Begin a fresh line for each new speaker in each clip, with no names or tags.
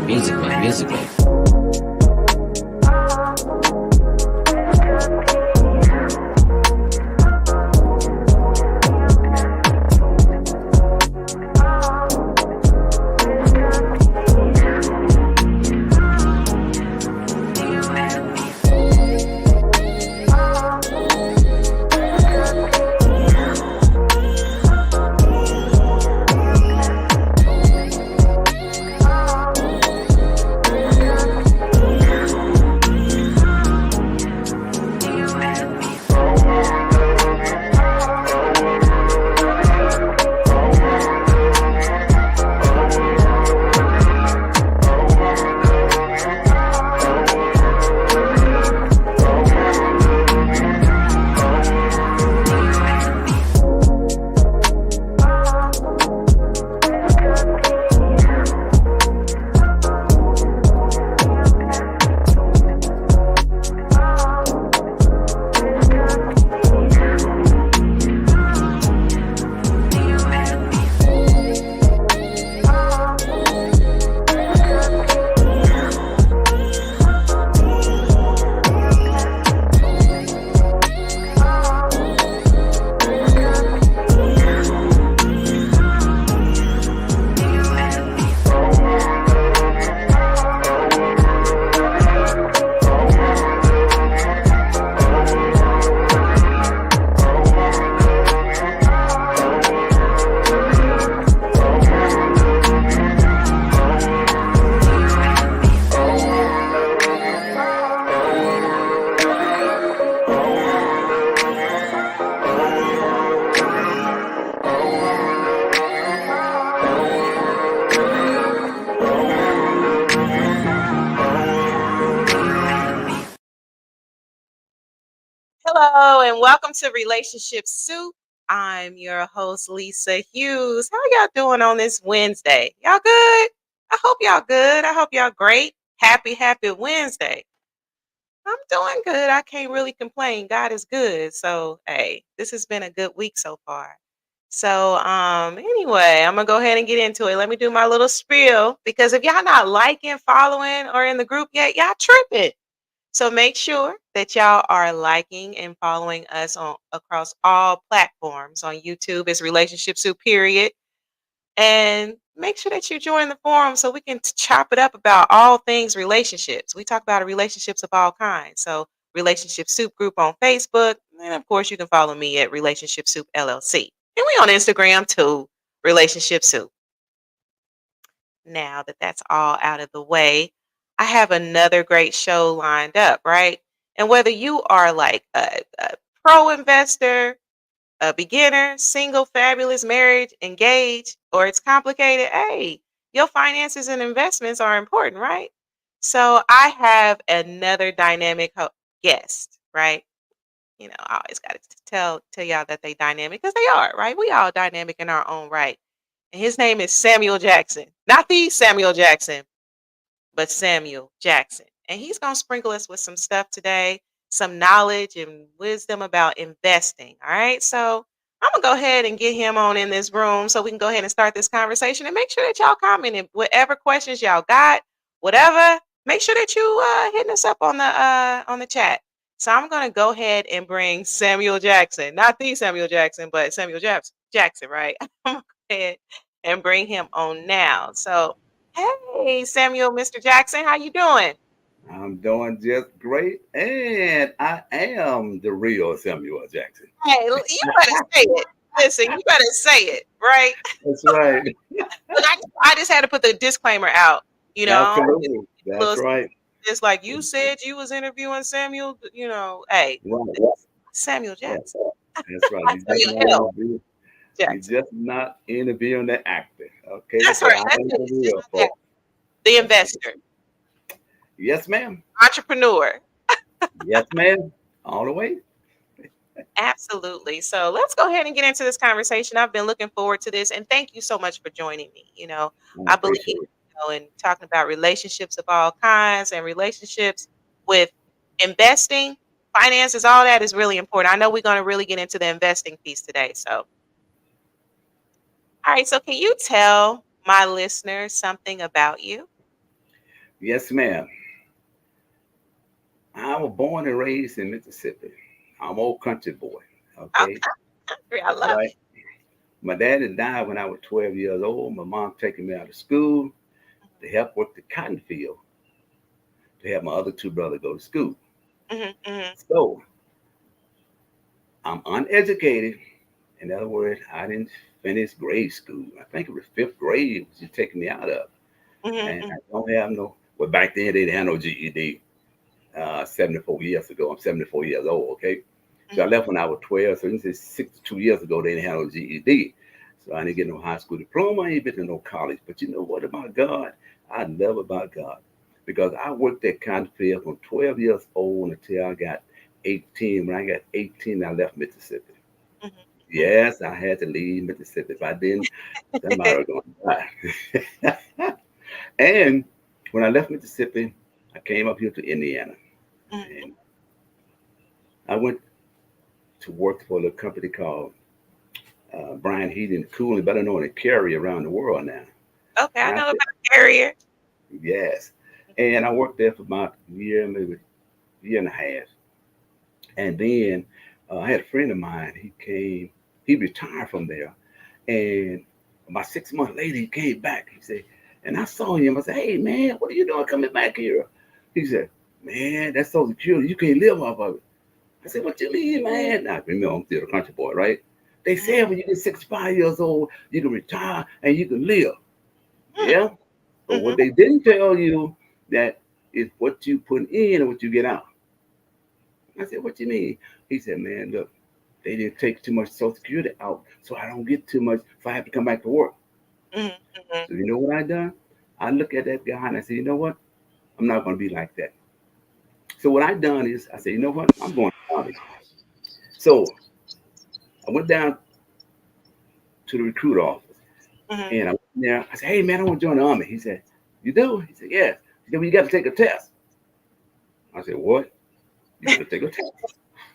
Musically.
Hello and welcome to Relationship Soup. I'm your host, Lisa Hughes. How y'all doing on this Wednesday? Y'all good? I hope y'all good. I hope y'all great. Happy Wednesday. I'm doing good. I can't really complain. God is good. So, hey, this has been a good week so far. So, anyway, I'm gonna go ahead and get into it. Let me do my little spiel because if y'all not liking, following, or in the group yet, y'all tripping. So make sure that y'all are liking and following us on across all platforms. On YouTube is Relationship Soup period. And make sure that you join the forum so we can chop it up about all things relationships. We talk about relationships of all kinds. So Relationship Soup group on Facebook. And of course you can follow me at Relationship Soup LLC. And we on Instagram too, Relationship Soup. Now that that's all out of the way, I have another great show lined up, right? And whether you are like a pro investor, a beginner, single, fabulous, married, engaged, or it's complicated, hey, your finances and investments are important, right? So I have another dynamic guest, right? You know, I always got to tell y'all that they dynamic because they are, right? We all dynamic in our own right. And his name is Samuel Jackson. Not the Samuel Jackson, but Samuel Jackson. And he's going to sprinkle us with some stuff today, some knowledge and wisdom about investing. All right. So I'm going to go ahead and get him on in this room so we can go ahead and start this conversation and make sure that y'all comment whatever questions y'all got, whatever. Make sure that you hitting us up on the chat. So I'm going to go ahead and bring Samuel Jackson, not the Samuel Jackson, but Samuel Jackson, right? I'm going to go ahead and bring him on now. So hey, Samuel, Mr. Jackson, how you doing?
I'm doing just great, and I am the real Samuel Jackson.
Hey, you better say it. Listen, you better say it, right?
That's right.
Look, I just had to put the disclaimer out. You know,
Absolutely. That's
little,
right.
just like you said, you was interviewing Samuel. You know, hey,
Right.
Samuel
Yeah.
Jackson.
That's right. You just
Samuel
not
L.
interview. You
Jackson.
just not interviewing the actor. Okay,
That's
but
right.
I
That's
am
it.
the
It's just
real
that.
folks.
The
That's right.
investor,
Yes, ma'am.
entrepreneur.
Yes, ma'am. All the way.
Absolutely. So let's go ahead and get into this conversation. I've been looking forward to this, and thank you so much for joining me. You know,
I
I believe,
appreciate it.
in talking about relationships of all kinds and relationships with investing, finances, all that is really important. I know we're going to really get into the investing piece today. So, all right. So can you tell my listeners something about you?
Yes, ma'am. I was born and raised in Mississippi. I'm an old country boy. Okay.
Okay. I love
Right. My daddy died when I was 12 years old. My mom taking me out of school to help work the cotton field to help my other two brothers go to school.
it. Hmm.
So I'm uneducated. In other words, I didn't finish grade school. I think it was fifth grade was just taking me out of.
Hmm.
And
Hmm.
I don't have no, well, back then they didn't have no GED. 74 years ago. I'm 74 years old, okay? So I
Hmm.
left when I was 12. So this is 62 years ago, they didn't have no GED. So I didn't get no high school diploma. I ain't been to no college. But you know what about God? I love about God because I worked at cotton field from 12 years old until I got 18. When I got 18, I left Mississippi.
Hmm. Hmm.
Yes, I had to leave Mississippi. If I didn't, somebody was going to die. And when I left Mississippi, I came up here to Indiana.
Hmm.
And I went to work for a company called Brian Heating and Cooling, better known as Carrier around the world now.
Okay, I
And I
know
said,
about Carrier.
yes. And I worked there for about a year, maybe a year and a half. And then I had a friend of mine. He came, he retired from there. And about 6 months later, he came back. He said, and I saw him. I said, hey, man, what are you doing coming back here? He said, man, that's Social Security. You can't live off of it. I said, what you mean, man? I remember I'm still a country boy, right? They
Mhm.
said when you get 65 years old, you can retire and you can live.
Mm.
Yeah. But what
Mhm.
they didn't tell you that is what you put in and what you get out. I said, what you mean? He said, man, look, they didn't take too much Social Security out, so I don't get too much if I have to come back to work.
Mhm. Mhm.
So you know what I done? I look at that guy and I said, you know what? I'm not going to be like that. So what I done is I said, you know what? I'm going to college. So I went down to the recruit office.
Mhm.
And I went in there. I said, hey, man, I want to join the Army. He said, you do? He said, yes. He said, well, you got to take a test. I said, what? You got to take a test.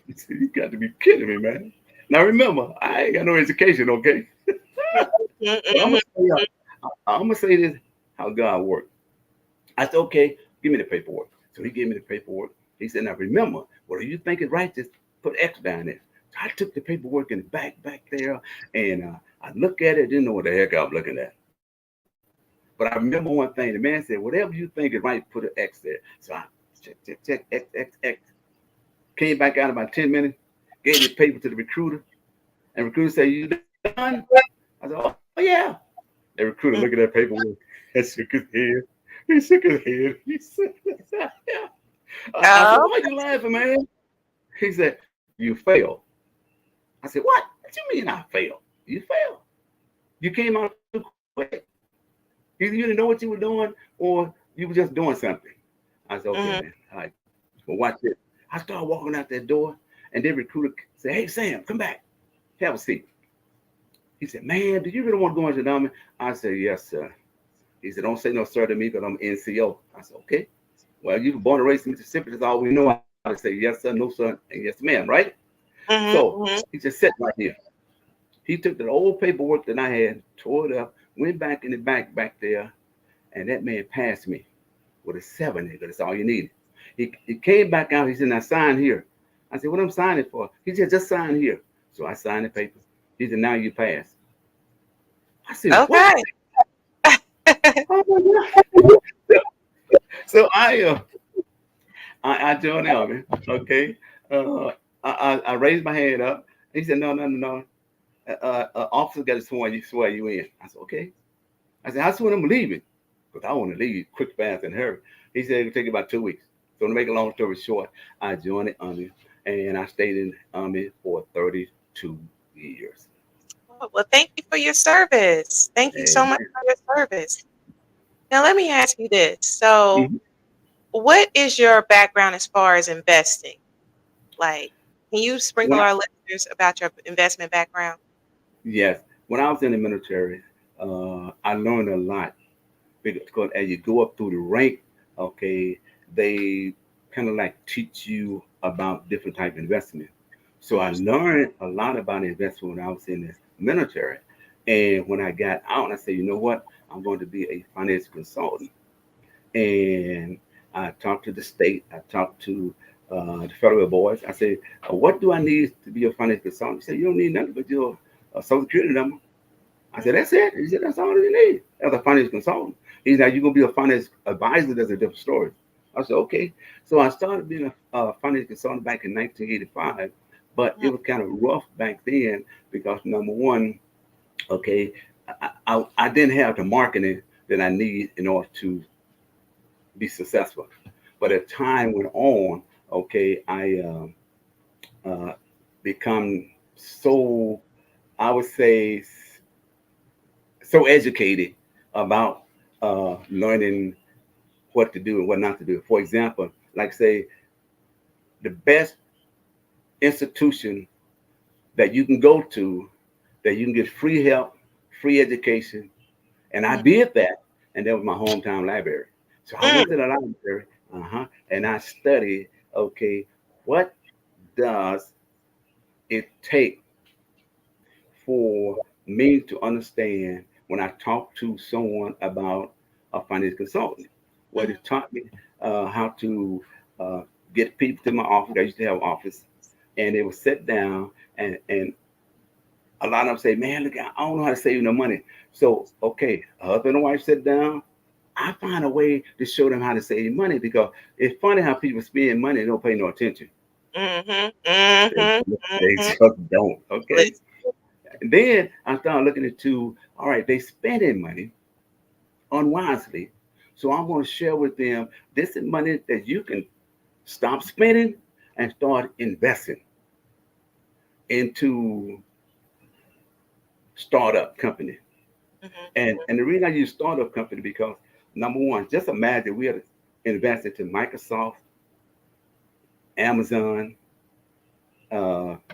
He said, you got to be kidding me, man. Now, remember, I ain't got no education, okay?
Mhm.
But
Mhm. Mhm.
I'm going to say this how God works. I said, okay, give me the paperwork. So he gave me the paperwork. He said, now remember, whatever you think is right, just put X down there. So I took the paperwork in the back there, and I looked at it, didn't know what the heck I was looking at. But I remember one thing. The man said, whatever you think is right, put an X there. So I check, X. Came back out in about 10 minutes, gave the paper to the recruiter, and the recruiter said, you done? I said, oh, yeah. The recruiter looked at that paperwork and shook his head. He shook his head. He said, yeah. I said, why are
Oh.
you laughing, man? He said, you failed. I said, what you mean I failed? You failed. You came out too quick. Either you didn't know what you were doing or you were just doing something. I said, okay,
Mhm.
man. All right. Well, watch this. I started walking out that door, and then recruiter said, hey, Sam, come back. Have a seat. He said, man, do you really want to go into the Army? I said, yes, sir. He said, don't say no sir to me because I'm NCO. I said, okay. Well, you were born and raised in Mississippi. That's all we know how to say yes, sir, no, sir, and yes, ma'am, right? So
Mhm.
he
Mhm.
just sat right here. He took the old paperwork that I had, tore it up, went back in the back there, and that man passed me with a 7 there, because that's all you needed. He came back out. He said, now sign here. I said, what I'm signing for? He said, just sign here. So I signed the paper. He said, now you pass. I said, what?
Okay.
Oh my God. So I joined the army. Okay. Uh, I raised my hand up. He said, no. Officer got to swear you in. I said, okay. I said, how soon I'm leaving? Because I want to leave quick, fast, and hurry. He said it'll take about 2 weeks. So to make a long story short, I joined the army and I stayed in the army for 32 years.
Well, thank you for your service. Thank you so
And
much for your service. Now, let me ask you this. So,
mhm.
what is your background as far as investing? Like, can you
when
sprinkle
I,
our listeners about your investment background?
yes, when I was in the military, I learned a lot because as you go up through the rank, okay, they kind of like teach you about different type of investment. So I
Mhm.
learned a lot about investment when I was in the military. And when I got out, I said, you know what? I'm going to be a financial consultant. And I talked to the state. I talked to the federal boards. I said, what do I need to be a financial consultant? He said, you don't need nothing but your social security number. I said, that's it. He said, that's all you need as a financial consultant. He said, you're going to be a finance advisor. That's a different story. I said, okay. So I started being a financial consultant back in 1985, but it
Mhm.
was kind of rough back then because number one, okay, I didn't have the marketing that I need in order to be successful. But as time went on, okay, I uh, become so, I would say, so educated about learning what to do and what not to do. For example, like say, the best institution that you can go to, that you can get free help, free education, and I
Mhm.
did that, and that was my hometown library. So I
Mm.
went to the library, and I studied. Okay, what does it take for me to understand when I talk to someone about a financial consultant? Well,
Mhm.
it taught me how to uh, get people to my office. I used to have an office, and they would sit down, and a lot of them say, "Man, look, I don't know how to save no money." So, okay, a husband and wife sit down. I find a way to show them how to save money because it's funny how people spend money and don't pay no attention.
Mhm.
They,
Mhm.
they
Mhm.
just don't. Okay.
Listen.
And then I started looking into, all right, they spending money unwisely. So I'm going to share with them this is money that you can stop spending and start investing into startup company.
Mhm.
And the reason I use startup company because number one, just imagine we had invested to Microsoft, Amazon,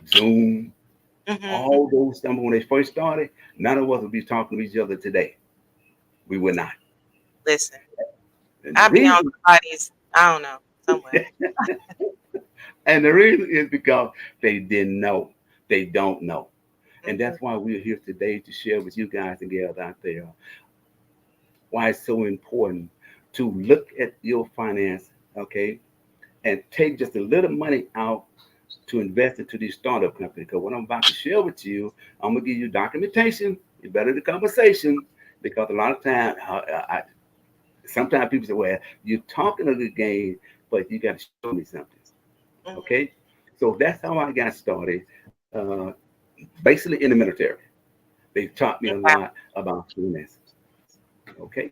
Zoom,
Mhm.
all those numbers when they first started. None of us would be talking to each other today. We would not.
Listen.
And the
I be on
reason
somebody's, I don't know, somewhere.
and the reason is because they didn't know. They don't know. And
Mhm.
that's why we're here today to share with you guys and girls out there why it's so important to look at your finance, okay, and take just a little money out to invest into these startup companies. Because what I'm about to share with you, I'm gonna give you documentation. You better the conversation because a lot of times, sometimes people say, "Well, you're talking a good game, but you got to show me something."
Mhm.
Okay, so that's how I got started. Basically in the military, they taught me a
Okay.
lot about finances. Okay.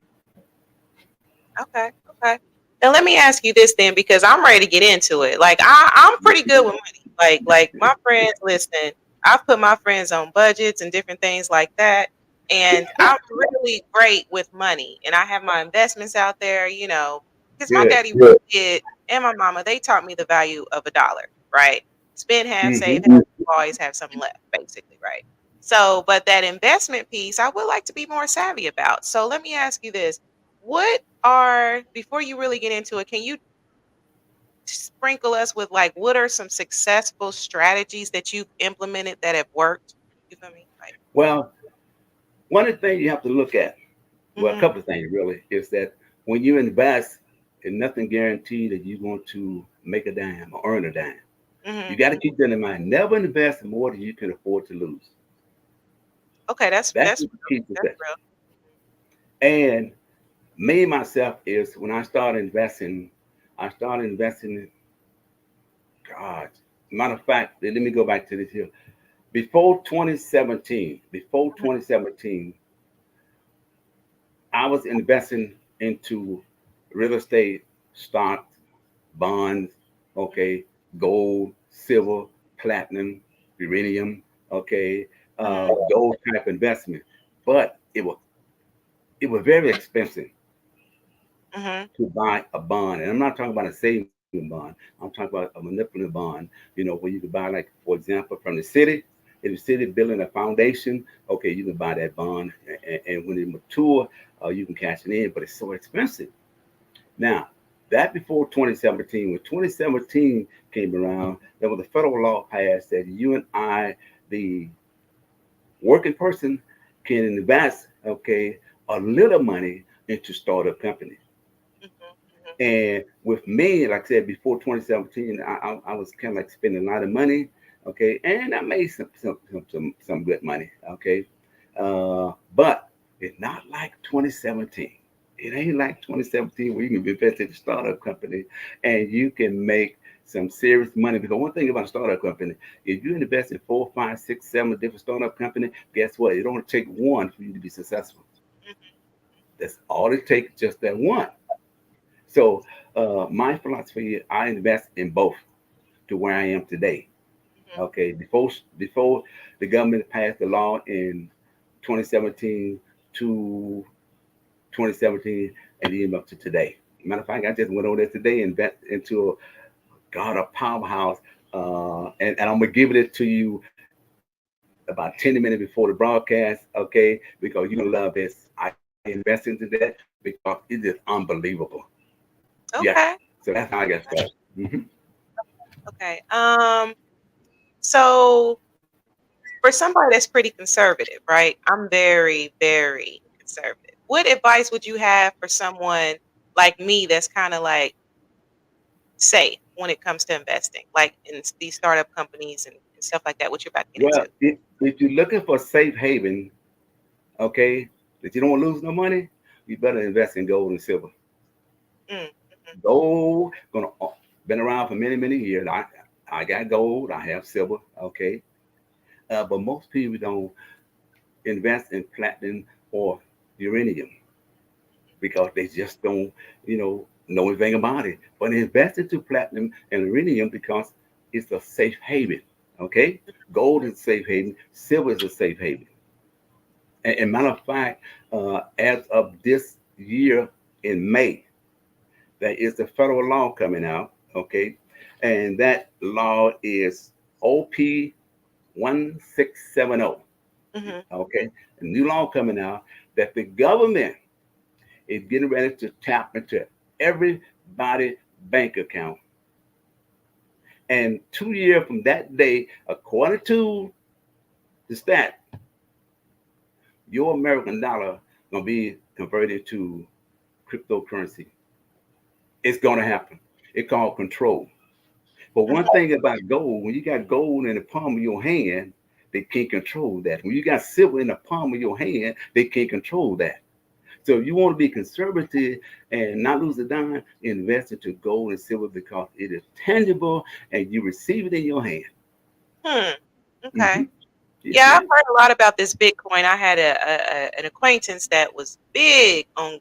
Okay. Okay. And let me ask you this then, because I'm ready to get into it. Like I'm pretty good with money. Like my friends, listen, I've put my friends on budgets and different things like that. And I'm really great with money. And I have my investments out there, because my
Good.
daddy really did and my mama, they taught me the value of a dollar, right? Spend half, save
Mm-hmm.
half, always have some left, basically, right? So, but that investment piece, I would like to be more savvy about. So let me ask you this. What are before you really get into it, can you sprinkle us with like what are some successful strategies that you've implemented that have worked? You feel me? Like,
Well, one of the things you have to look at, well, a
mhm,
couple of things really, is that when you invest, and nothing guaranteed that you're going to make a dime or earn a dime. You
mhm.
got to keep that in mind. Never invest more than you can afford to lose.
Okay, that's
That's
that's
the
real.
key
That's
success.
real.
And me myself is when I started investing. God, matter of fact, let me go back to this here. Before
Mhm,
2017, I was investing into real estate, stocks, bonds, okay, gold, silver, platinum, uranium, okay,
mhm,
those type of investments. But it was very expensive
mhm,
to buy a bond. And I'm not talking about a saving bond. I'm talking about a manipulative bond, where you could buy, like, for example, from the city. If the city building a foundation, okay, you can buy that bond. And when it mature, you can cash it in, but it's so expensive. Now, that before 2017, when 2017 came around, there was a federal law passed that you and I, the working person, can invest, okay, a little money into startup companies.
Mhm.
And with me, like I said, before 2017, I was kind of like spending a lot of money, okay, and I made some good money, okay, but it's not like 2017. It ain't like 2017 where you can invest in a startup company and you can make some serious money. Because one thing about a startup company, if you invest in four, five, six, seven different startup companies, guess what? It only take one for you to be successful.
Mhm.
That's all it takes, just that one. So my philosophy, I invest in both to where I am today.
Mhm.
Okay, before the government passed the law in 2017 to 2017 and even up to today. Matter of fact, I just went over there today and invest into a powerhouse, and I'm gonna give it to you about 10 minutes before the broadcast, okay? Because you're gonna love this. I invest into that because it is unbelievable. Yes.
Okay.
So that's how I got started.
Okay. So for somebody that's pretty conservative, right? I'm very, very conservative. What advice would you have for someone like me that's kind of like safe when it comes to investing, like in these startup companies and stuff like that, what you're about to get
Well,
into?
if you're looking for safe haven, okay, that you don't want to lose no money, you better invest in gold and silver.
Mm, mhm,
Gold gonna been around for many years. I got gold. I have silver. Okay, but most people don't invest in platinum or uranium because they just don't, know anything about it. But invest into platinum and uranium because it's a safe haven. Okay, gold is a safe haven. Silver is a safe haven. And matter of fact, as of this year in May, there is a federal law coming out, okay? And that law is OP 1670,
mhm,
okay? A new law coming out that the government is getting ready to tap into everybody bank account. And 2 years from that day, according to the stat, your American dollar gonna be converted to cryptocurrency. It's gonna happen. It's called control. But one
mhm,
thing about gold, when you got gold in the palm of your hand, they can't control that. When you got silver in the palm of your hand, they can't control that. So if you want to be conservative and not lose a dime, invest into gold and silver because it is tangible and you receive it in your hand.
hmm, okay.
Hmm. Yes,
Yeah, I've
ma'am.
heard a lot about this Bitcoin. I had an acquaintance that was big on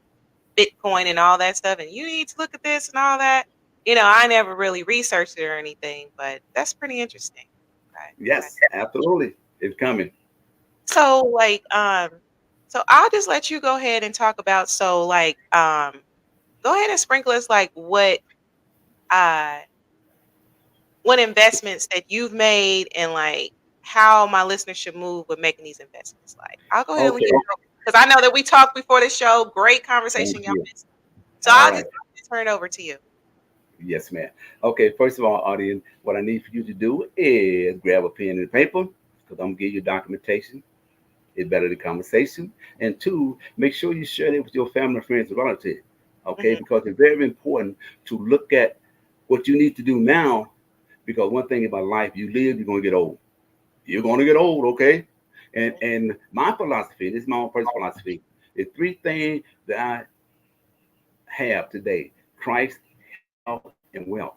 Bitcoin and all that stuff, and you need to look at this and all that. I never really researched it or anything, but that's pretty interesting. Okay, okay.
Yes, absolutely. It's coming.
So so I'll just let you go ahead and talk about go ahead and sprinkle us like uh what investments that you've made and like how my listeners should move with making these investments. Like I'll go ahead and let
Okay.
you go because I know that we talked before the show. Great
Thank
conversation, y'all.
you.
So
All
I'll
right.
just turn it over to you.
Yes, ma'am. Okay, first of all, audience, what I need for you to do is grab a pen and paper because I'm going to give you documentation. It's better the conversation. And two, make sure you share it with your family, friends, and relatives. Okay,
Mhm,
because it's very important to look at what you need to do now. Because one thing about life, you live, you're gonna get old. You're gonna get old, okay? And my philosophy, this is my own personal philosophy, is three things that I have today: Christ, health, and wealth.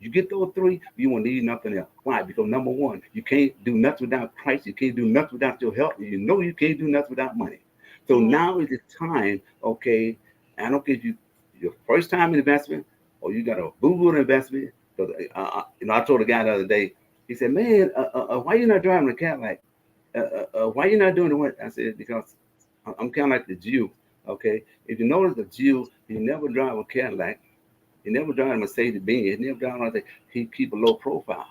You get those three, you won't need nothing else. Why? Because number one, you can't do nothing without Christ. You can't do nothing without your health. You know you can't do nothing without money. So
mhm,
now is the time, okay? I don't care if you your first time investment or you got a boo-boo investment. Because I told a guy the other day, he said, "Man, why you not driving a Cadillac? Why you not doing the work?" I said, "Because I'm kind of like the Jew, okay? If you notice the Jew, he never drive a Cadillac. He never drive a Mercedes Benz. He never drive anything. He keep a low profile,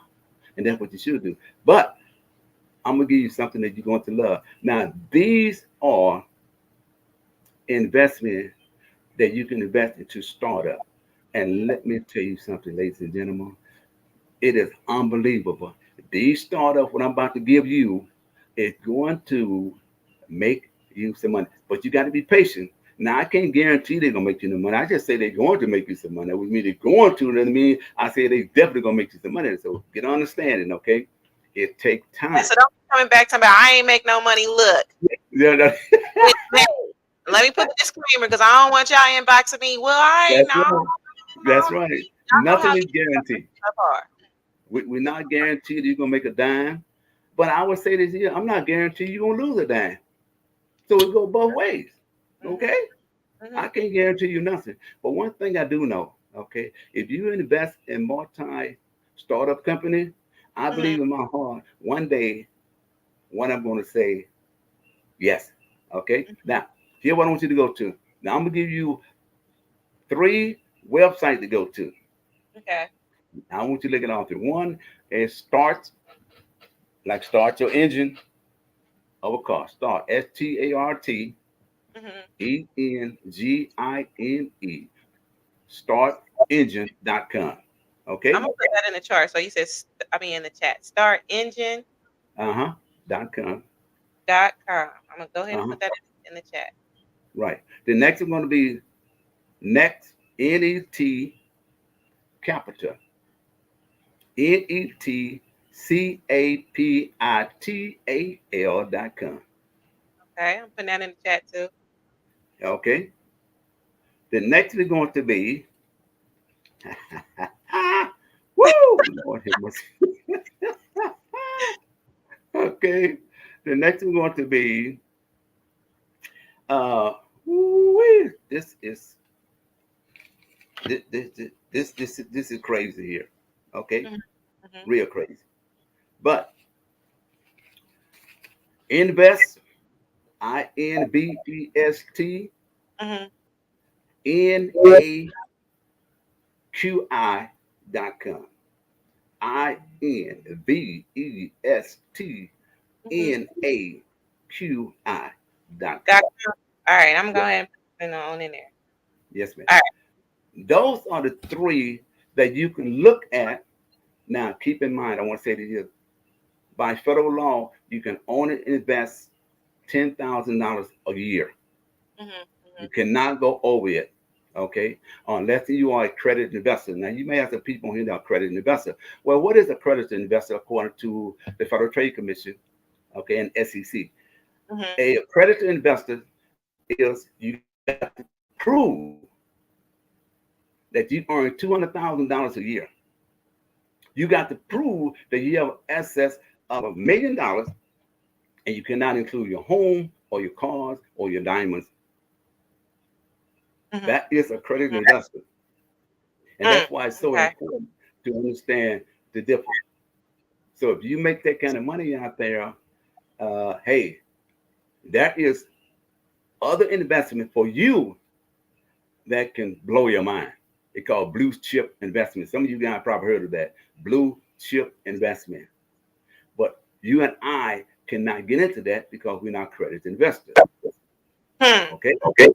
and
mhm,
that's what you should do. But I'm gonna give you something that you're going to love. Now, these are investments that you can invest into startup. And let me tell you something, ladies and gentlemen, it is unbelievable. These startups, what I'm about to give you, is going to make you some money. But you got to be patient. Now I can't guarantee they're gonna make you the money. I just say they're going to make you some money. That would mean they're going to. Doesn't mean I say they definitely gonna make you some money. So get understanding, okay? It takes time.
So don't be coming back to me. I ain't make no money. Look,
Yeah,
it's May. Let me put the disclaimer because I don't want y'all inboxing me. Well, I ain't
that's
know.
right. That's right.
I know how
Nothing is
these
guaranteed.
stuff are.
We're not guaranteed you're gonna make a dime. But I would say this here: I'm not guaranteed you're gonna lose a dime. So it go both ways. Okay?
Mhm.
I can't guarantee you nothing. But one thing I do know, okay, if you invest in multi startup company, I believe in my heart one day, one I'm going to say yes. Okay. Now, here what I want you to go to. Now I'm gonna give you 3 websites to go to.
Okay.
I want you to look at all 3. One is start your engine of a car. Start START
Mhm.
ENGINE startengine.com.
I'm
Okay?
gonna put that in the chart. So you said, in the chat. Startengine.com.
Uh-huh. .com.
I'm gonna go ahead and
Uh-huh.
put that in the chat.
Right. The next is going to be next NET Capital. NETCAPITAL.com.
Okay, I'm putting that in the chat too.
Okay. The next is going to be woo! Lord have mercy. Okay. The next is going to be uh woo, this is crazy here. Okay,
Mhm. Mhm.
real crazy. But invest INVEST
Mhm.
NAQI.com. INVEST
Mhm.
NAQI.com.
Got All right, I'm
Yes,
going ahead and put it on in there.
yes, ma'am.
All right.
Those are the 3 that you can look at. Now, keep in mind, I want to say to you, by federal law, you can only invest $10,000 a year.
Mhm.
You
Mhm.
cannot go over it, okay? Unless you are a accredited investor. Now, you may have some people here that are accredited investor. Well, what is accredited investor according to the Federal Trade Commission, okay, and SEC?
Mhm.
A accredited investor is you got to prove that you earn $200,000 a year. You got to prove that you have assets of $1 million, and you cannot include your home or your cars or your diamonds.
Mhm.
That is accredited
Mhm.
investor. And that's why it's so
Okay.
important to understand the difference. So if you make that kind of money out there, hey, there is other investment for you that can blow your mind. It's called blue chip investment. Some of you guys probably heard of that. Blue chip investment. But you and I cannot get into that because we're not accredited investors. Okay?
Okay.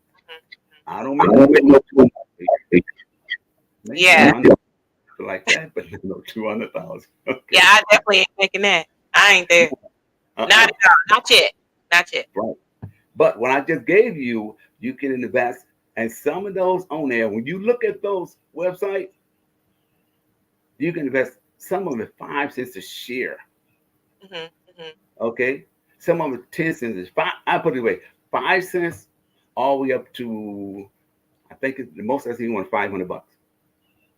I don't make no maybe
Yeah.
100 like that, but no 200,000.
Yeah,
Okay.
I definitely ain't making that. I ain't there. Not
Uh-uh.
at all. Not yet. Not yet.
Right. But what I just gave you, you can invest. And some of those on there, when you look at those websites, you can invest some of it 5 cents a share.
Mhm. Mhm.
Okay. Some of it 10 cents. I put it away. 5 cents all the way up to I think it's the most I see one $500.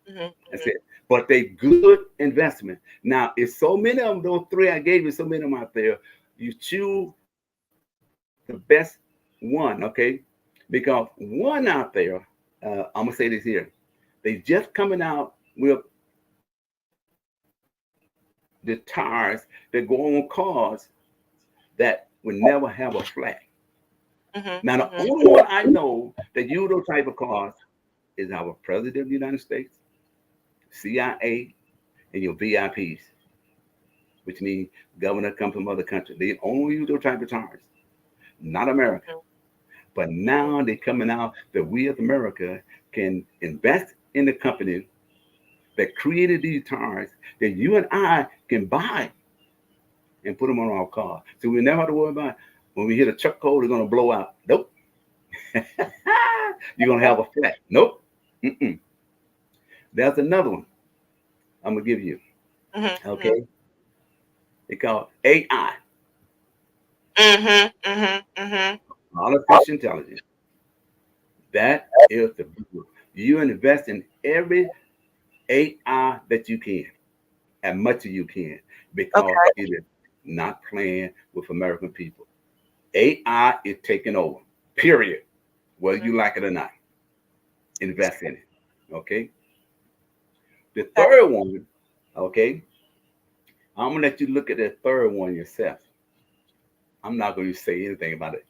Mhm.
That's
Mhm.
it. But they good investment. Now, it's so many of them, those 3 I gave you, so many of them out there. You choose the best one, okay? Because one out there, I'm gonna say this here, they just coming out with the tires that go on cars that would never have a flat.
Mhm.
Now, the
Mhm.
only one I know that use those type of cars is our president of the United States, CIA, and your VIPs, which means governor come from other countries. They only use those type of tires, not America.
Mhm.
But
Mhm.
now they're coming out that we as America can invest in the company that created these tires that you and I can buy and put them on our car. So we never have to worry about When we hit a chuck hole, they're gonna blow out. Nope. You're gonna have a flat. Nope. Mm-mm. There's another one I'm gonna give you.
Mhm.
Okay, they call AI,
Mhm. Mhm. Mhm.
artificial intelligence. That is the blue. You invest in every AI that you can, as much as you can, because
Okay.
it is not playing with American people. AI is taking over. Period. Whether
Mhm.
you like it or not, invest in it. Okay. The
Okay.
third one, okay, I'm gonna let you look at the third one yourself. I'm not going to say anything about it.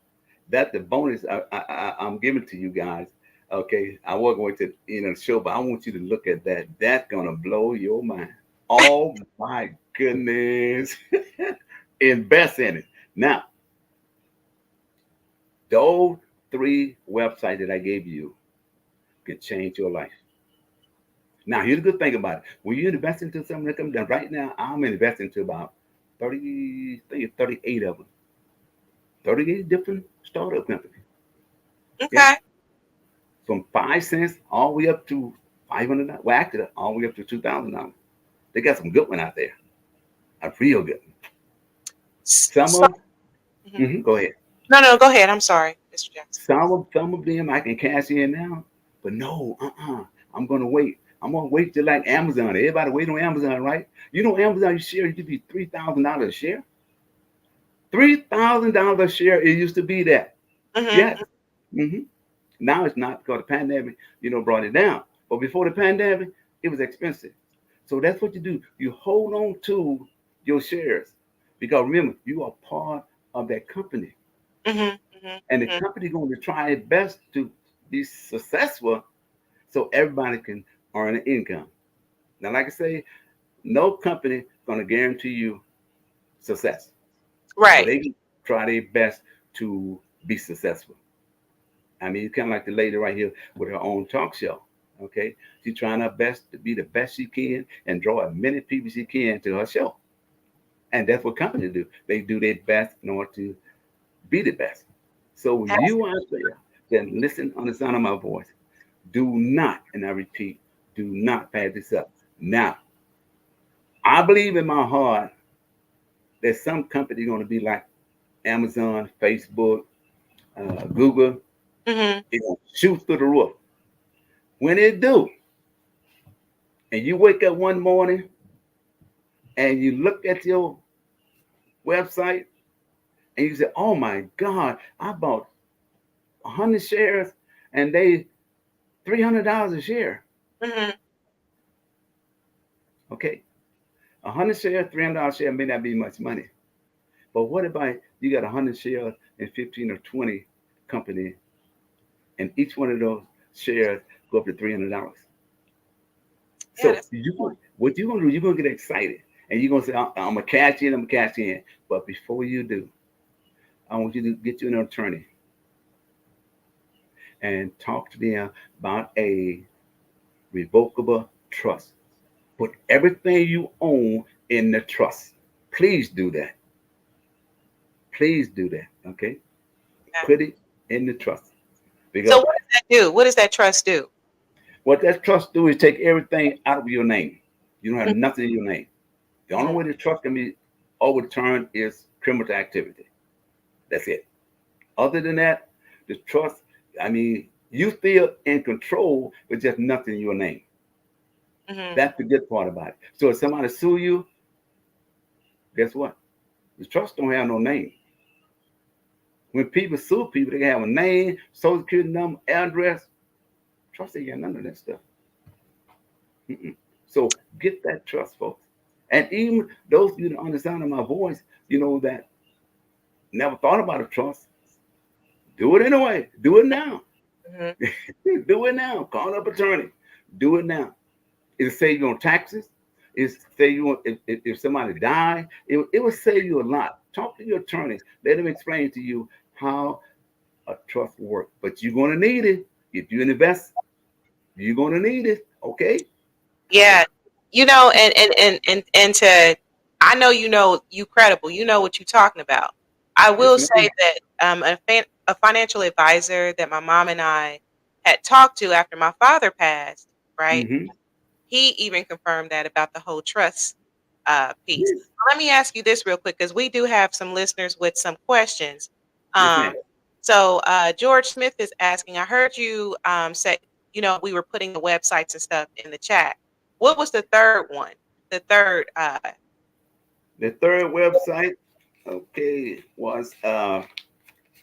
That's the bonus I'm giving to you guys. Okay, I wasn't going to the show, but I want you to look at that. That's gonna blow your mind. Oh my goodness! Invest in it now. Those three websites that I gave you can change your life. Now, here's the good thing about it. When you invest into something that comes down, right now, I'm investing to about 30, I think it's 38 of them, 38 different startup companies. Yeah,
Okay.
from 5 cents all the way up to $500. Well, actually, all the way up to $2,000. They got some good one out there, a real good one. Some
So,
of,
mhm.
go ahead.
No, no, go ahead. I'm sorry, Mr. Jackson.
Some of them I can cash in now, but no, I'm gonna wait. I'm gonna wait till like Amazon. Everybody wait on Amazon, right? You know, Amazon share used to be $3,000 a share. $3,000 a share. It used to be that. Yes.
Mhm.
hmm Now it's not because the pandemic, brought it down. But before the pandemic, it was expensive. So that's what you do. You hold on to your shares because remember, you are part of that company,
Mhm. Mhm.
and the
Mhm.
company going to try its best to be successful, so everybody can earn an income. Now, like I say, no company going to guarantee you success, but
Right.
they can try their best to be successful. I mean, it's kind of like the lady right here with her own talk show. Okay, she's trying her best to be the best she can and draw as many people she can to her show. And that's what companies do. They do their best in order to be the best. So when
That's
you out there, then listen on the sound of my voice. Do not, and I repeat, do not pass this up. Now, I believe in my heart that some company going to be like Amazon, Facebook, Google.
mhm.
It going to shoot through the roof. When it do, and you wake up one morning and you look at your website and you say, "Oh my God, I bought 100 shares and they $300 a share."
Mhm.
Okay, 100 shares, $300 share may not be much money, but what about you got 100 shares in 15 or 20 companies, and each one of those shares go up to $300?
Yeah,
So
that's
what you're gonna do? You're gonna get excited and you're gonna say, "I'm gonna cash in. I'm gonna cash in." But before you do, I want you to get you an attorney and talk to them about a revocable trust. Put everything you own in the trust. Please do that. Please do that. Okay.
yeah.
Put it in the trust.
So
Because
what does that do? What does that trust do?
what that trust do is take everything out of your name. You don't have
Mhm.
nothing in your name. The only
Mhm.
way the trust can be overturned is criminal activity. That's it. Other than that, the trust, I mean, you still in control, but just nothing in your name.
Mhm.
That's the good part about it. So if somebody sue you, guess what? The trust don't have no name. When people sue people, they have a name, social security number, address. Trust ain't got none of that stuff. Mm-mm. So get that trust, folks. And even those of you that understand my voice, that never thought about a trust, do it anyway. Do it now.
Mhm.
Do it now. Call up attorney. Do it now. It'll save you on taxes. It's save you if somebody died. It will save you a lot. Talk to your attorney. Let them explain to you how a trust works. But you're gonna need it. If you invest, you're gonna need it. Okay?
Yeah. And to I know you credible. You know what you're talking about. I
Yes,
will say
ma'am.
that a financial advisor that my mom and I had talked to after my father passed, right?
Mm-hmm.
He even confirmed that about the whole trust piece.
Yes.
Let me ask you this real quick because we do have some listeners with some questions.
Yes, ma'am.
Um, George Smith is asking, I heard you say, we were putting the websites and stuff in the chat. What was the third one? The third,
The third website, okay, was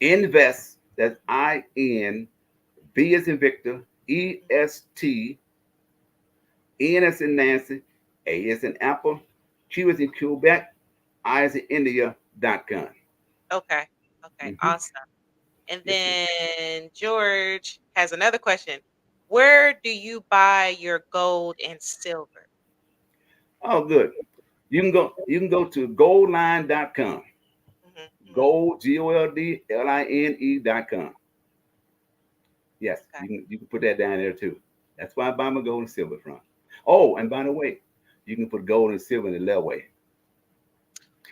Invest. That's INV as in Victor, EST, N as in Nancy, A as in Apple, Q as in Quebec, I as in India.com.
okay, okay,
Mm-hmm.
awesome. And
Yes, ma'am.
then George has another question. Where do you buy your gold and silver?
Oh, good. You can go to goldline.com.
Hmm. Hmm.
Gold, GOLDLINE.com. Yes,
Okay.
you can put that down there too. That's why I buy my gold and silver from. Oh, and by the way, you can put gold and silver in the layaway.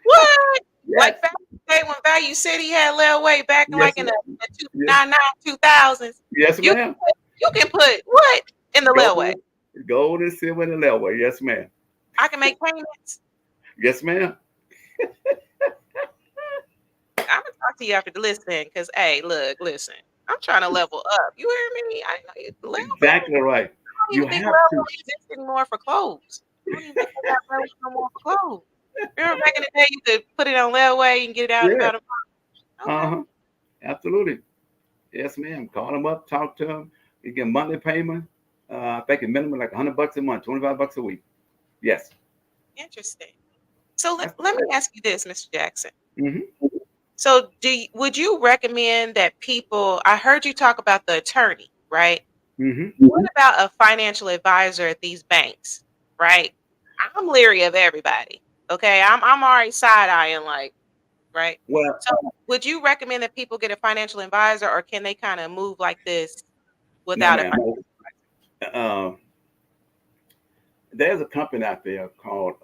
What?
Yes,
Like back in the day when Value City had layaway back in
yes,
like in the
yes,
99, 2000s.
yes,
You
ma'am.
you can put what in the layaway?
Gold, gold and silver in the layaway. Yes, ma'am.
I can make payments.
Yes, ma'am.
I'm gonna talk to you after the listen, because hey, look, listen. I'm trying to level up. You hear me? I know you level.
Exactly right.
Don't
You
even think
have
level
to.
exists anymore for clothes. I don't even think they got level no more for clothes. Remember back in the day, you could put it on layaway and get it out in
Yeah.
about a month. Okay,
Uh-huh. Absolutely. Yes, ma'am. Call them up, talk to them. You get monthly payment. I think a minimum like $100 a month, $25 a week. Yes.
interesting. So let,
That's
let me ask you this, Mr. Jackson.
mm-hmm.
So would you recommend that people, I heard you talk about the attorney, right?
Mm-hmm.
What about a financial advisor at these banks, right? I'm leery of everybody. Okay. I'm already side eyeing like, right?
Well,
So would you recommend that people get a financial advisor or can they kind of move like this
no,
without a
ma'am. Uh, there's a company out there called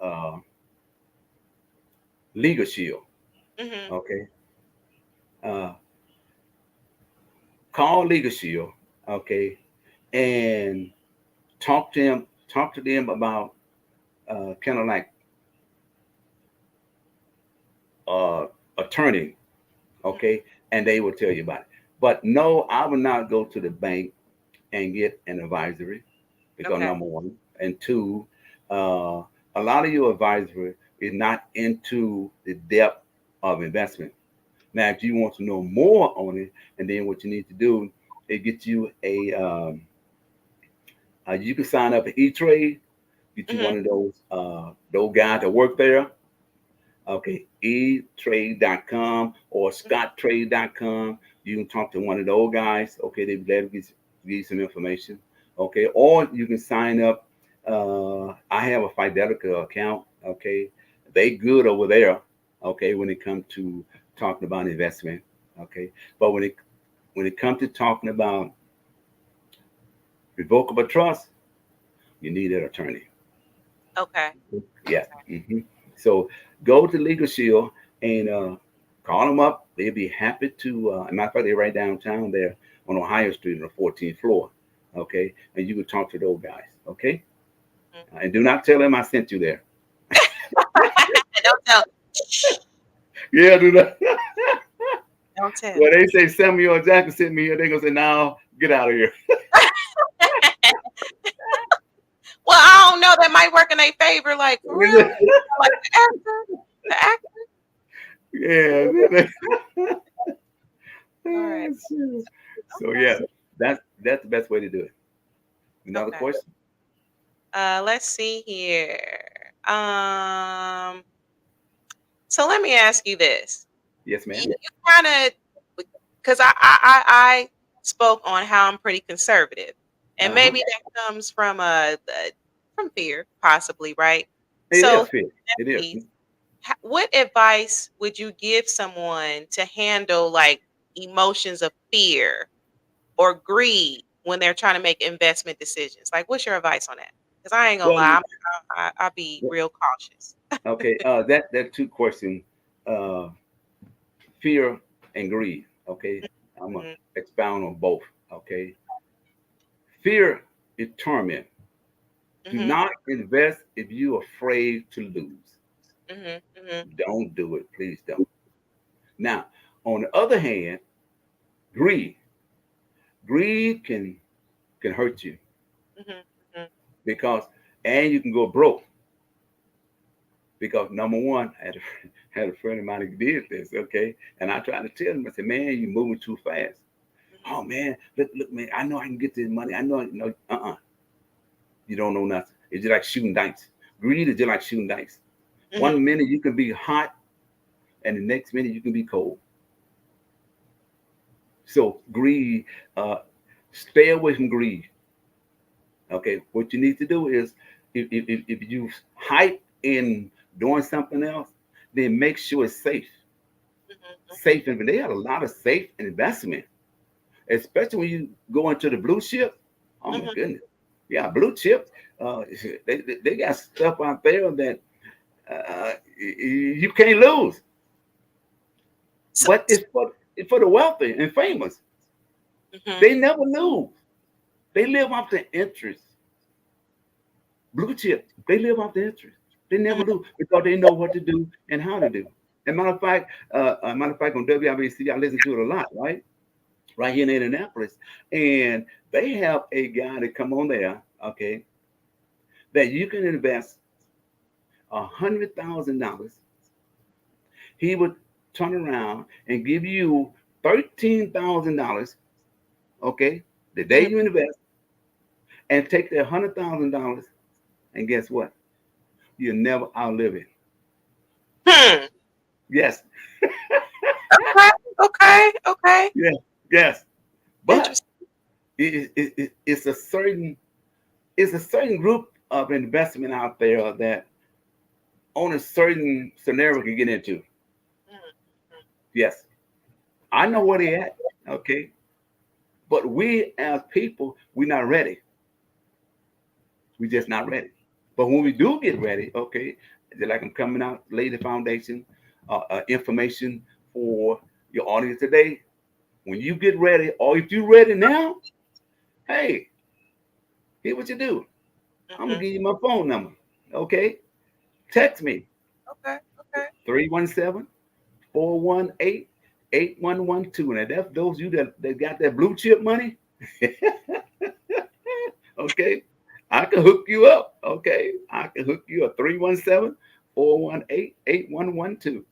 Legal Shield.
mm-hmm.
Okay. Uh, Call Legal Shield. Okay. And talk to them about kind of like uh, attorney, okay, and they will tell you about it. But no, I will not go to the bank and get an advisory because
Okay.
number one, and two, a lot of your advisory is not into the depth of investment. Now, if you want to know more on it, and then what you need to do is get you you can sign up at E-Trade, get you
Mm-hmm.
one of those guys that work there. Okay, etrade.com or scotttrade.com. You can talk to one of those guys. Okay, they'll be glad to give you some information. Okay, or you can sign up. I have a Fidelica account. Okay, they good over there. Okay, when it comes to talking about investment. Okay, but when it comes to talking about revocable trust, you need an attorney.
Okay.
Yes. So go to Legal Shield and call them up. They'll be happy to. Matter of fact, they're right downtown there on Ohio Street on the 14th floor. Okay, and you can talk to those guys. Okay,
Mhm.
and do not tell them I sent you there.
Don't tell.
Yeah, do not.
Don't tell.
Well, they say Samuel Jackson sent me here. They gonna say, "No, get out of here."
Well, I don't know. That might work in their favor. Like for real, like the actor, the actor.
Yeah.
All right.
So
Okay.
yeah, that's the best way to do it. Another
Okay.
question?
Let's see here. Um. So let me ask you this.
Yes,
You
ma'am.
kind of, because I spoke on how I'm pretty conservative, and
Uh huh.
maybe that comes from from fear, possibly, right?
It
So,
is fit. It is.
please, what advice would you give someone to handle like emotions of fear or greed when they're trying to make investment decisions? Like, what's your advice on that? Because I ain't gonna
Well,
lie, I'll be real cautious.
okay. That two question. Uh, fear and greed. Okay, I'm gonna
Mhm.
expound on both. Okay, fear is torment. Do
Mhm.
not invest if you're afraid to lose.
Mhm. Mhm.
Don't do it, please don't. Now, on the other hand, greed. Greed can hurt you
Mhm. Mhm.
because, and you can go broke because number one, I had a, had a friend of mine who did this. Okay, and I tried to tell him, I said, man, you're moving too fast.
Mhm.
Oh man, look, man, I know I can get this money. I know, you don't know nothing. It's just like shooting dice. Greed is just like shooting dice.
Mhm.
One minute you can be hot, and the next minute you can be cold. So greed, uh, stay away from greed. Okay, what you need to do is if you hype in doing something else, then make sure it's safe.
Mhm.
Safe, and they have a lot of safe investment, especially when you go into the blue chip. Oh my
Mhm.
goodness, yeah, blue chip. They got stuff out there that you can't lose,
So,
but it's for the wealthy and famous.
mhm.
They never lose. They live off the interest. Blue chip, they live off the interest. They never
Mhm.
lose because they know what to do and how to do. And matter of fact, on WIBC, I listen to it a lot, right? Right here in Indianapolis, and they have a guy that come on there, okay, that you can invest $100,000. He would turn around and give you $13,000, okay, the day
Mhm.
you invest, and take that $100,000, and guess what? You'll never outlive it.
Hmm.
Yes,
Okay. Okay. Okay.
yes, yes. But
Interesting.
it's a certain group of investment out there that on a certain scenario can get into.
Mhm. Mhm.
Yes, I know
Okay.
where they at. Okay, but we as people, we're not ready. We just not ready. But when we do get ready, okay, just like I'm coming out, lay the foundation, information for your audience today. When you get ready, or if you're ready now, hey, here's what you do. I'm gonna
Mhm.
give you my phone number. Okay, text me
Okay. Okay.
317 418 8112. Now that's those of you that got that blue chip money. Okay. I can hook you up. Okay. I can hook you up. 317 418 8112.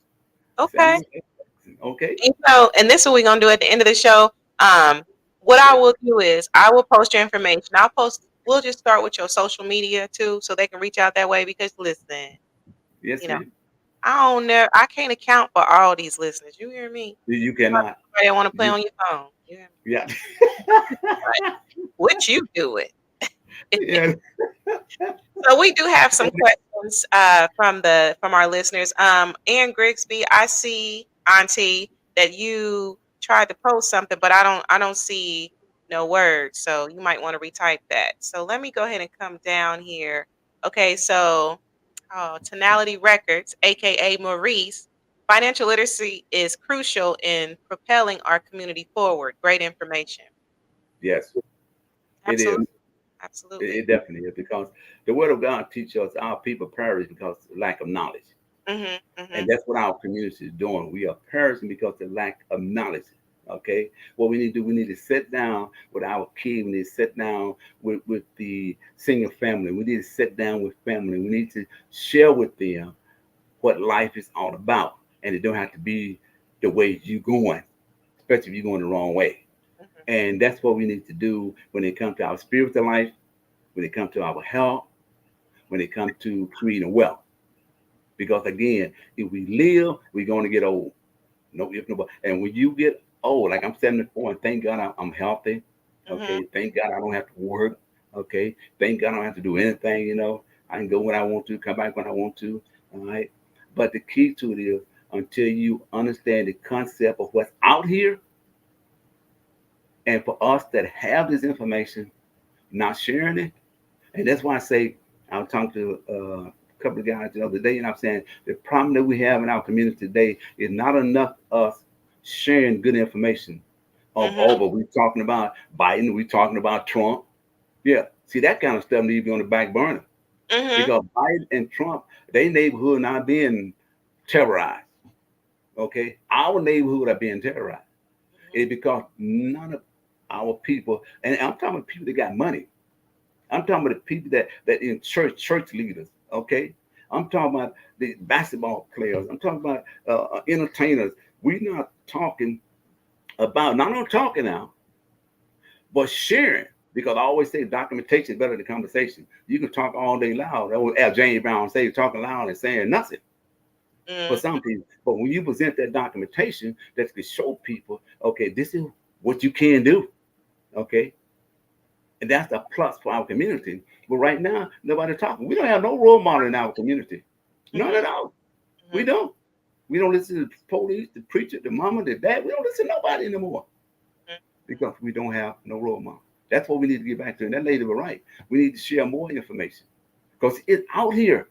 Send
Okay.
me a text. Okay.
And so, and this is what we're gonna do at the end of the show. Um, what I
Yes.
will do is I will post your information. I'll post. We'll just start with your social media too, so they can reach out that way. Because listen,
Yes,
you know,
ma'am.
I don't know. I can't account for all these listeners. You hear me?
You cannot.
Somebody want to play
You,
on your phone. You hear me?
yeah.
Right. What you do it.
Yeah.
So we do have some questions from our listeners. Ann Grigsby, I see Auntie that you tried to post something, but I don't see no words. So you might want to retype that. So let me go ahead and come down here. Okay, so Tonality Records, aka Maurice, financial literacy is crucial in propelling our community forward. Great information.
Yes, it is.
Absolutely,
It,
absolutely.
it definitely is because the word of God teaches us our people perish because of lack of knowledge.
Mhm,
And
mhm,
that's what our community is doing. We are perishing because of lack of knowledge. Okay. What we need to do, we need to sit down with our kids. We need to sit down with the senior family. We need to sit down with family. We need to share with them what life is all about. And it don't have to be the way you going, especially if you're going the wrong way.
mhm.
And that's what we need to do when it comes to our spiritual life, when it comes to our health, when it comes to creating wealth. Because again, if we live, we're going to get old. No if no but. And when you get old, like I'm 74, and thank God I'm healthy.
Mhm.
Okay, thank God I don't have to work. Okay, thank God I don't have to do anything. I can go when I want to, come back when I want to. All right. But the key to it is until you understand the concept of what's out here, and for us that have this information, not sharing it, and that's why I say I was talking to a couple of guys the other day, and I'm saying the problem that we have in our community today is not enough us sharing good information of
Mhm.
over. We're talking about Biden. We're talking about Trump. Yeah. See, that kind of stuff needs to be on the back burner
Mhm.
because Biden and Trump, their neighborhood not being terrorized. Okay. Our neighborhood are being terrorized.
Mhm.
It's because none of our people, and I'm talking about people that got money. I'm talking about the people that in church leaders. Okay. I'm talking about the basketball players. I'm talking about entertainers. We're not talking about, not only talking now, but sharing. Because I always say documentation is better than conversation. You can talk all day loud. That was as James Brown say, talking loud and saying nothing for
Mhm.
some people. But when you present that documentation, that can show people, okay, this is what you can do. Okay. And that's a plus for our community. But right now, nobody talking. We don't have no role model in our community. None
Mhm.
at all. We
Mhm.
don't. We don't listen to the police, the preacher, the mama, the dad. We don't listen to nobody anymore
Mhm.
because we don't have no role model. That's what we need to get back to. And that lady was right. We need to share more information because it's out here.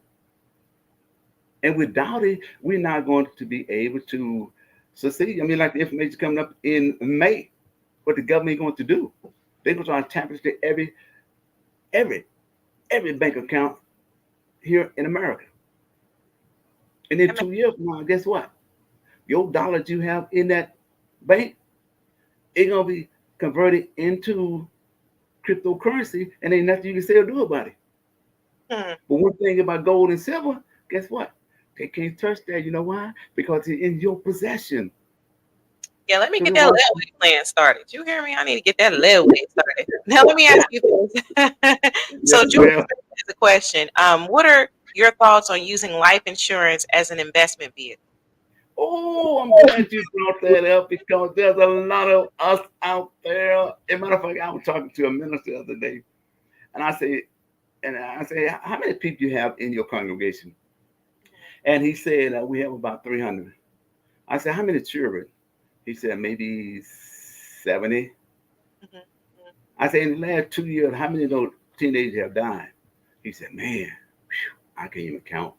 And without it, we're not going to be able to succeed. I mean, like the information coming up in May, what the government going to do? They're going to try to tap into every, every bank account here in America. And in
That makes
2 years from now, guess what? Your dollars you have in that bank, it's gonna be converted into cryptocurrency, and ain't nothing you can say or do about it.
hmm.
But one thing about gold and silver, guess what? They can't touch that. You know why? Because it's in your possession.
Yeah, let me
So
get
they
that
want
layaway plan started. You hear me? I need to get that layaway started. Now let me ask you this.
yes,
So George
well.
has a question. What are your thoughts on using life insurance as an investment vehicle?
Oh, I'm glad you brought that up because there's a lot of us out there. As a matter of fact, I was talking to a minister the other day, and I say, how many people you have in your congregation? And he said, we have about 300. I said, how many children? He said, maybe 70.
Mhm,
I said, in the last 2 years, how many of those teenagers have died? He said, man, I can't even count.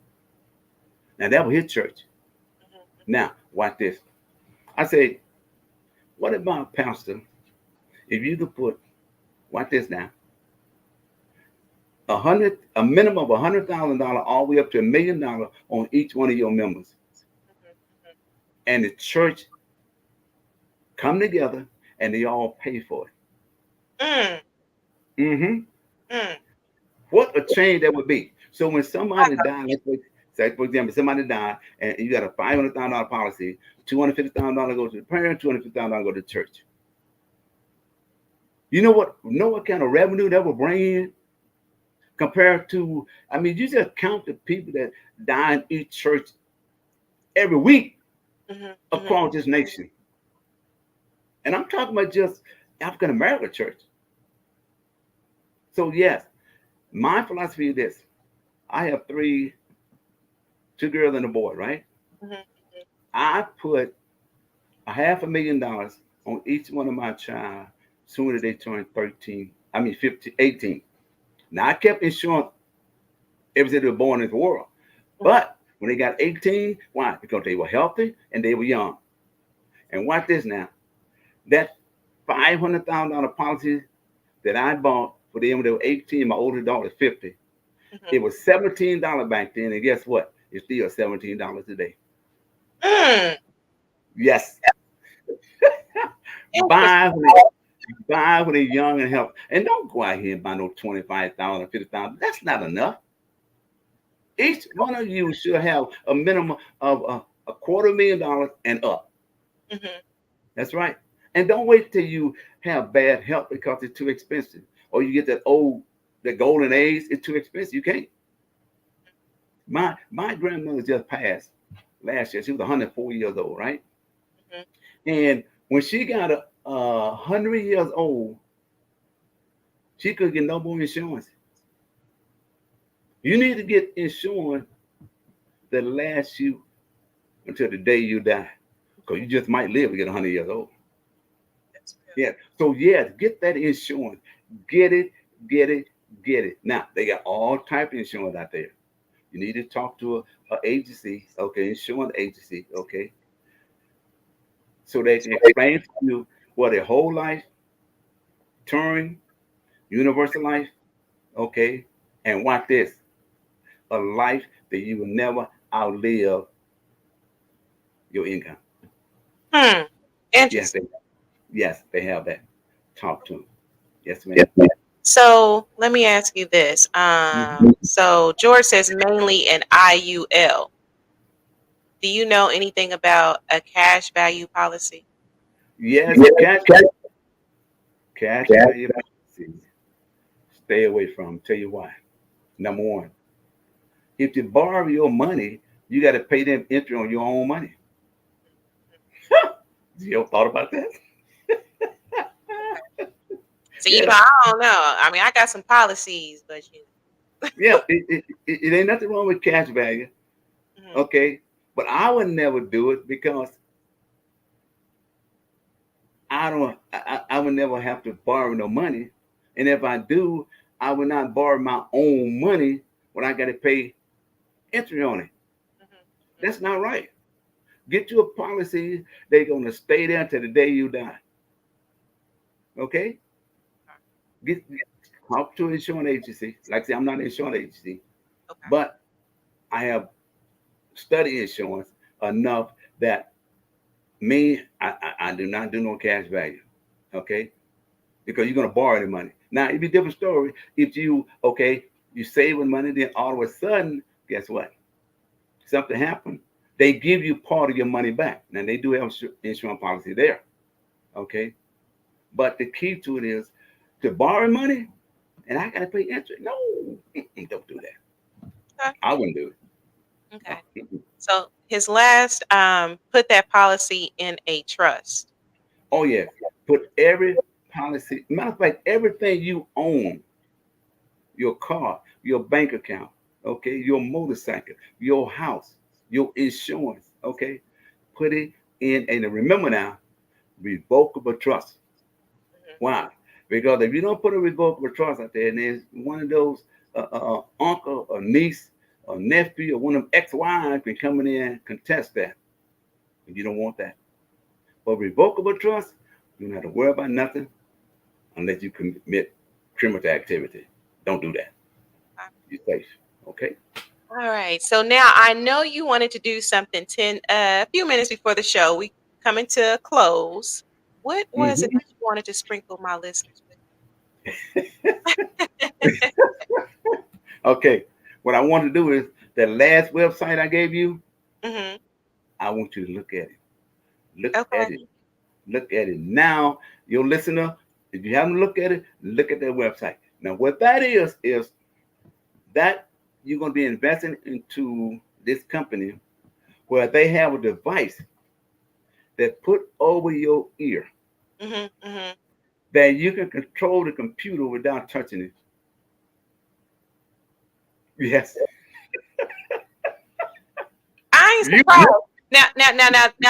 Now, that was his church.
mhm,
Now, watch this. I said, what about, Pastor, if you could put, watch this now, a minimum of $100,000 all the way up to $1 million on each one of your members.
mhm,
And the church come together and they all pay for it.
mhm.
Mm-hmm.
Mm,
What a change that would be. So when somebody died, say for example, somebody died and you got a $500,000 policy, $250,000 go to the parent, $250,000 go to the church. You know what? Know what kind of revenue that will bring in compared to? I mean, you just count the people that die in each church every week
mhm, mhm,
across this nation, and I'm talking about just African American church. So yes, my philosophy is this: I have two girls and a boy, right?
mhm,
I put a $500,000 on each one of my child soon as they turn 13. I mean 15, 18. Now I kept insurance ever since they were born in the world.
mhm,
But when they got 18, why? Because they were healthy and they were young. And watch this now. That $500,000 policy that I bought for them when they were 18, my older daughter is 50.
mhm.
It was $17 back then, and guess what? It's still $17 today.
Mm,
Yes.
interesting.
Buy when buy when they're young and healthy. And don't go out here and buy no 25,000, 50,000. That's not enough. Each one of you should have a minimum of a $250,000 and up.
Mhm,
That's right. And don't wait till you have bad health because it's too expensive. Or you get the golden age, it's too expensive. You can't. My grandmother just passed last year. She was 104 years old, right?
mhm,
And when she got 100 years old, she could get no more insurance. You need to get insurance that lasts you until the day you die. Because you just might live to get 100 years old.
that's real.
Yeah. So yes, get that insurance. Get it, get it, get it. Now they got all type of insurance out there. You need to talk to a agency, okay, insurance agency, okay. so they can explain to you what a whole life, touring, universal life, okay, and watch this, a life that you will never outlive your income.
Hmm.
Yes,
Interesting.
they have that. Talk to them. Yes,
Yes,
ma'am.
ma'am. So let me ask you this.
Mhm.
So George says mainly an IUL. Do you know anything about a cash value policy?
Yes,
Yes,
cash
cash
value policies. Stay away from. Tell you why. Number one, if you borrow your money, you got to pay them interest on your own money. You ever thought about that?
okay. So
Yes.
I don't know. I mean, I got some policies, but
Yeah. It ain't nothing wrong with cash value.
Mhm,
Okay. But I would never do it because I don't. I would never have to borrow no money, and if I do, I would not borrow my own money when I got to pay interest on it.
mhm, mhm.
That's not right. Get you a policy they're gonna stay there until the day you die. Okay? Get talk to an insurance agency. Like I say, I'm not an insurance agency,
Okay.
but I have studied insurance enough that I do not do no cash value. Okay? Because you're gonna borrow the money. Now it'd be a different story if you saving money, then all of a sudden, guess what? Something happened. They give you part of your money back. Now they do have insurance policy there. Okay. But the key to it is to borrow money and I gotta pay interest. No, don't do that.
Okay.
I wouldn't do it. No.
Okay. So his last put that policy in a trust.
Oh yeah. Put every policy, matter of fact, everything you own, your car, your bank account, okay, your motorcycle, your house, your insurance, okay, put it in, and remember now, revocable trust.
Mhm,
Why? Because if you don't put a revocable trust out there, and there's one of those uncle or niece or nephew or one of them ex-wives can come in there and contest that, and you don't want that. But revocable trust, you don't have to worry about nothing unless you commit criminal activity. Don't do that.
okay.
You're safe. Okay.
All right. So now I know you wanted to do something a few minutes before the show. We coming to a close. What was it
Hmm.
that you wanted to sprinkle my listeners with?
Okay. What I want to do is that last website I gave you.
Hmm.
I want you to look at it. Look
Okay.
at it. Look at it now. Your listener, if you haven't looked at it, look at their website. Now, what that is that you're going to be investing into this company where they have a device that put over your ear
Hmm. Hmm.
that you can control the computer without touching it. Yes.
I ain't
You,
surprised. Now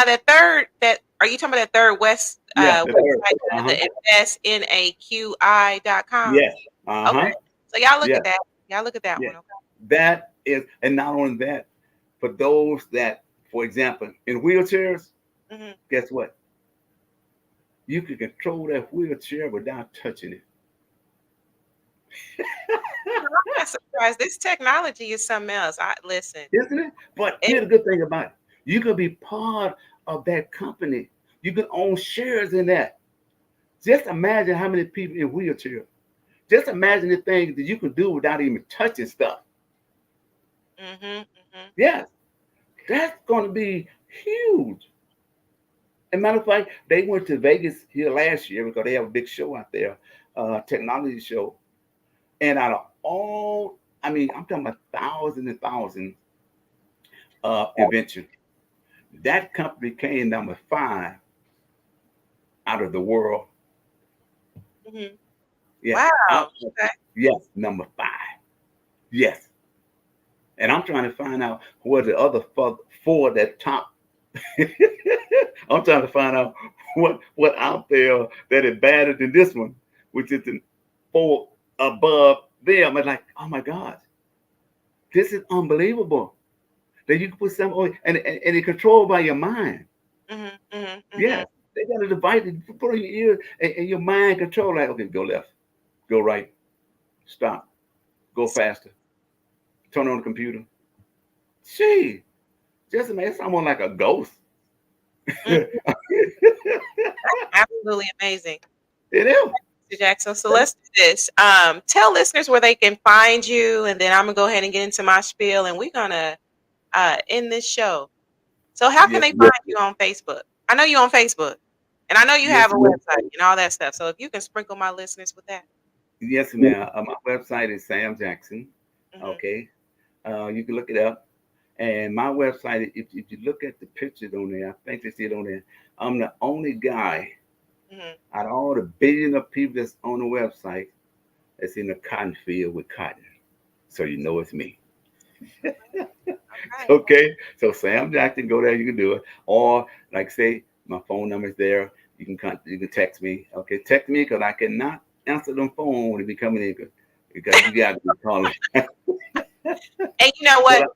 that third that are you talking about that third West
yeah, the third.
website,
Uh-huh.
the investnaqi.com?
Yes.
Okay.
Uh-huh.
So y'all look
Yes.
at that. Y'all look at that
Yes.
one. Okay.
That is, and not only that, for those that, for example, in wheelchairs,
Hmm.
guess what? You can control that wheelchair without touching it.
I'm not surprised. This technology is something else. I listen.
Isn't it? But
It,
here's the good thing about it. You can be part of that company. You can own shares in that. Just imagine how many people in wheelchairs. Just imagine the things that you can do without even touching stuff.
hmm. Hmm.
Yes, that's going to be huge. And matter of fact, they went to Vegas here last year because they have a big show out there, technology show. And out of all, I mean, I'm talking about thousands and thousands of inventions. That company came number 5 out of the world.
Hmm.
Yes,
Wow.
out.
Okay.
Yes, number 5. Yes, and I'm trying to find out what the other four that top. I'm trying to find out what out there that is better than this one, which is the 4 above them. And like, oh my God, this is unbelievable that you can put something on and it's controlled by your mind.
Mhm, mhm, mhm.
Yes, they got a device that you put on your ear and your mind control. Like, okay, go left, go right, stop, go faster, turn on the computer. Gee, just imagine someone like a ghost.
Mm,
It
absolutely amazing.
is.
Mr. Jackson. So let's do this. Tell listeners where they can find you, and then I'm gonna go ahead and get into my spiel, and we're gonna end this show. So how can
Yes,
they find you on Facebook? I know you on Facebook, and I know you
yes,
have a website and all that stuff. So if you can sprinkle my listeners with that.
yes, ma'am. My website is Sam Jackson.
Hmm.
Okay, you can look it up. And my website, if you look at the pictures on there, I think they see it on there. I'm the only guy
Hmm.
out of all the billion of people that's on the website that's in the cotton field with cotton. So you know it's me.
Okay.
Okay, so Sam Jackson, go there, you can do it. Or like say, my phone number is there. You can text me. Okay, text me because I cannot answer the phone when it be coming in because you got to be calling.
And you know
But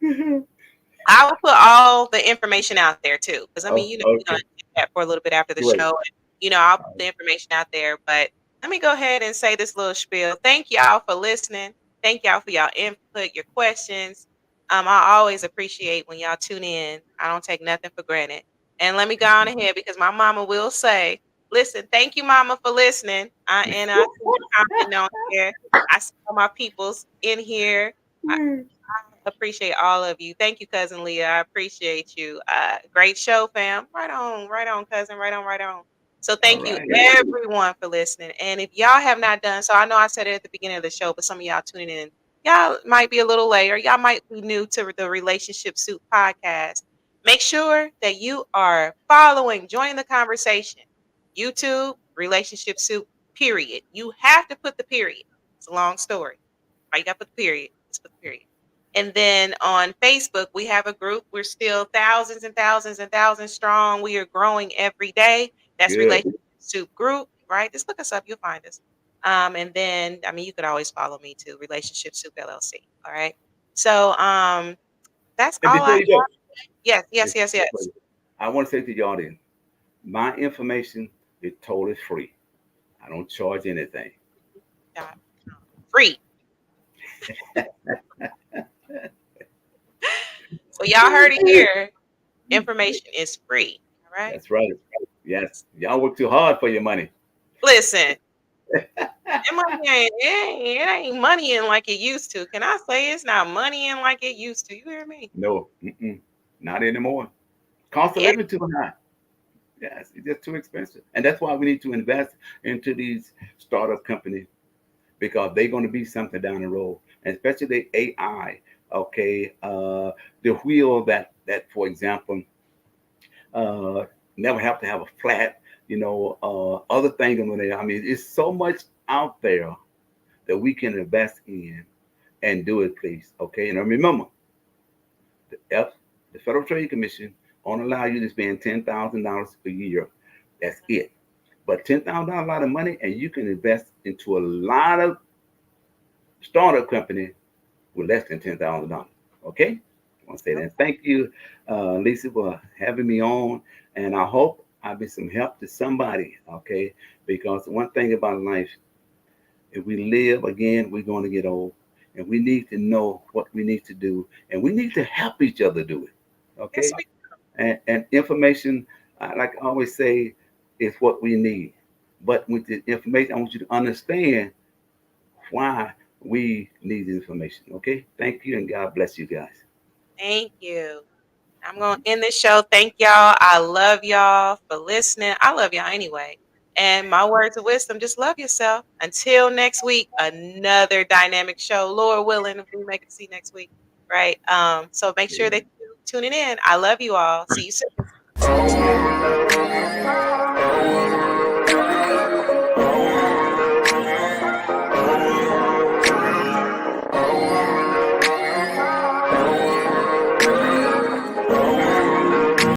what? I will put all the information out there too, because I mean,
oh,
you know, we're gonna
okay,
do that for a little bit after the
great.
show, and I'll put the information out there. But let me go ahead and say this little spiel. Thank y'all for listening. Thank y'all for y'all input, your questions. I always appreciate when y'all tune in. I don't take nothing for granted. And let me go on ahead because my mama will say, "Listen, thank you, mama, for listening." And I see you commenting on here. I see all my peoples in here. Appreciate all of you. Thank you, cousin Leah. I appreciate you. Great show, fam. Right on, cousin. Right on, right on. So
All
thank you
right.
everyone for listening. And if y'all have not done so, I know I said it at the beginning of the show, but some of y'all tuning in, y'all might be a little late or y'all might be new to the Relationship Soup podcast. Make sure that you are following, joining the conversation. YouTube, Relationship Soup, period. You have to put the period. It's a long story. All you got to put the period. Just put the period. And then on Facebook, we have a group. We're still thousands and thousands and thousands strong. We are growing every day. That's
Good.
Relationship Soup Group, right? Just look us up. You'll find us. And then, I mean, you could always follow me too, Relationship Soup LLC. All right. So that's
And
all
before
I.
you go,
Yes, yes,
before
yes,
you go,
yes.
I want to say to y'all then, my information is totally free. I don't charge anything.
Got free. So y'all heard it here. Information is free. All right.
That's right. Yes. Y'all work too hard for your money.
Listen, that money it ain't moneying like it used to. Can I say it's not moneying like it used to? You hear me?
No, not anymore. Cost of
Yeah.
living too high. Yes, it's just too expensive. And that's why we need to invest into these startup companies because they're going to be something down the road, and especially the AI. Okay, the wheel that for example, uh, never have to have a flat. Other things on there. I mean, it's so much out there that we can invest in and do it, please. Okay, and remember, the F, the Federal Trade Commission, won't allow you to spend $10,000 a year. That's it. But $10,000 a lot of money, and you can invest into a lot of startup company with less than $10,000. Okay, I want to say that. Thank you, Lisa, for having me on, and I hope I've been some help to somebody. Okay, because one thing about life, if we live again, we're going to get old, and we need to know what we need to do, and we need to help each other do it. Okay,
Yes, we
and information, like I always say, is what we need. But with the information, I want you to understand why we need the information. Okay, thank you, and God bless you guys.
thank you. I'm gonna end this show. Thank y'all. I love y'all for listening. I love y'all anyway. And my words of wisdom, just love yourself. Until next week, another dynamic show. Lord willing, if we make it to see next week. Right. So make sure that
Amen.
you tuning in. I love you all. See you soon.